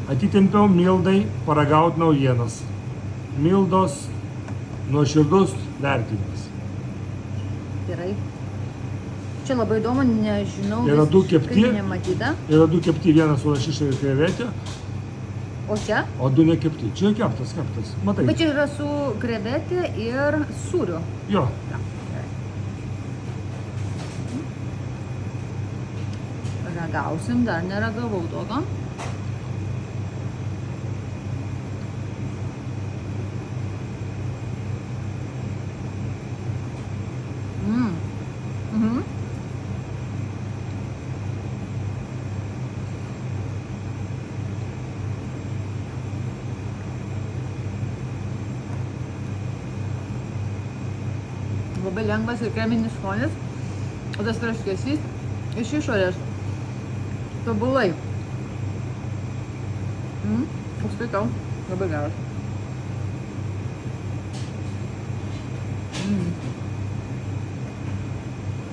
Atitempiau Mildai paragauti naujienas. Mildos nuoširdus vertinimas. Gerai. Čia labai įdomu, nežinau, Yra du kepti. Nematyta. Yra du kepti, vienas su lašiša ir krevetė, O čia? o du nekepti. Čia keptas. Matai? Bet čia yra su krevetė ir sūriu. Jo. Ja, gerai. Ragausim, dar neragavau tokio. Labai lengvas ir kreminis skonis, o tas traškesys iš išorės tobulai. Užskaitau, labai geras.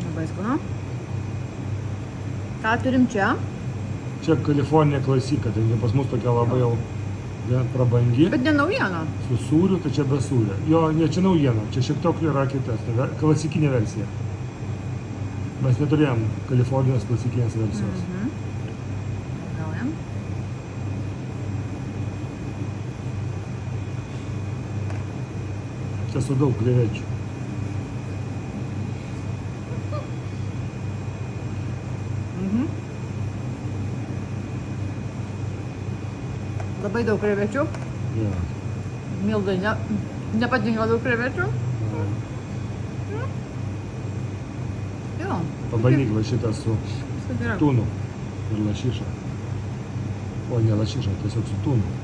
Labai skanu. Ką turim čia? Čia Kalifornija klasika, tai pas mus tokia labai jau prabangi. Bet ne naujiena. Su sūriu, tai čia be sūrio. Jo, ne, čia naujiena, čia šiek tiek yra kitas, tai klasikinė versija. Mes neturėjom Kalifornijos klasikinės versijos. Gaujam. Čia su daug krevečių. Labai daug krevečių. Jo. Mildai nepatinka daug krevečių. Jo. Pabandyk va šitą su Viskas gerai. tūnu ir lašiša. O ne lašiša, tiesiog su tūnu.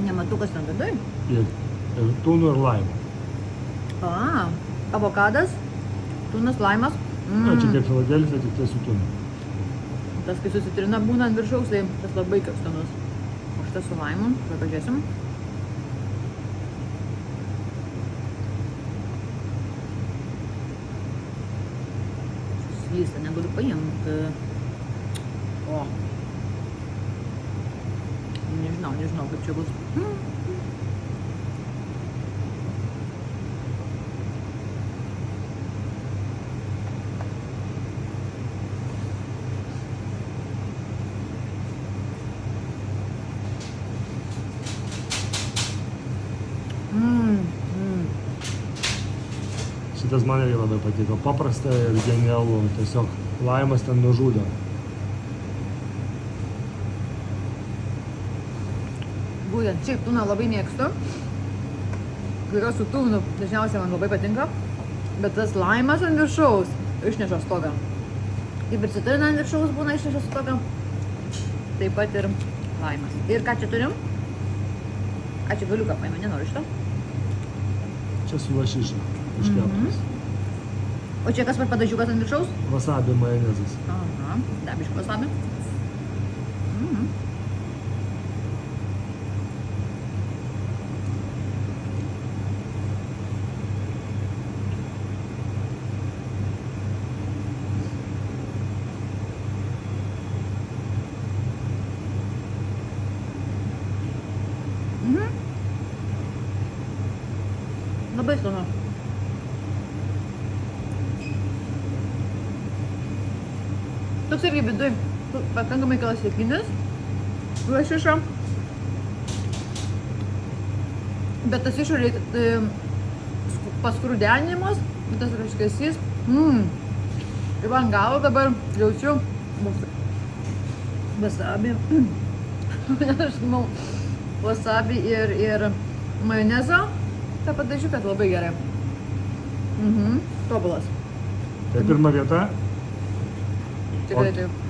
Nematau, kas ten vidai. Ir tūnu ir laimą. Avokadas, tunas, laimas. Na, čia kaip Filadelfija, tik tai su tūnu. Tas, kai susitrina būna ant viršaus, tai tas labai skanus. O šitas su laimu, tai pažiūrėsim. Slysta, negaliu paimti. O. Nežinau, kaip čia bus. Šitas man irgi labai patiko. Paprasta ir genialu. Tiesiog laimas ten nužudė. Būtent, šiaip tuną labai mėgstu. Kai yra su tūnu, dažniausiai man labai patinka. Bet tas laimas ant viršaus išneša stogą. Kaip ir citrina ant viršaus būna išneša stogą. Taip pat ir laimas. Ir ką čia turim? Ačiū, galiuką paėmė, nenoriu šito. Čia su lašiša iškeptas. O čia kas per padažiukas ant viršaus? Wasabi majonezas. Aha, dar biškį wasabi. Labai skanu. Toks irgi viduj pakankamai klasikinis lašiša. Bet tas išorėje paskrudenimas, tas raškesys. Ir man galvo dabar jaučiu wasabi. Aš žinau, wasabi ir majonezą. Ta padažiukas labai gerai. Tobulas. Tai pirma vieta. Tikrai taip.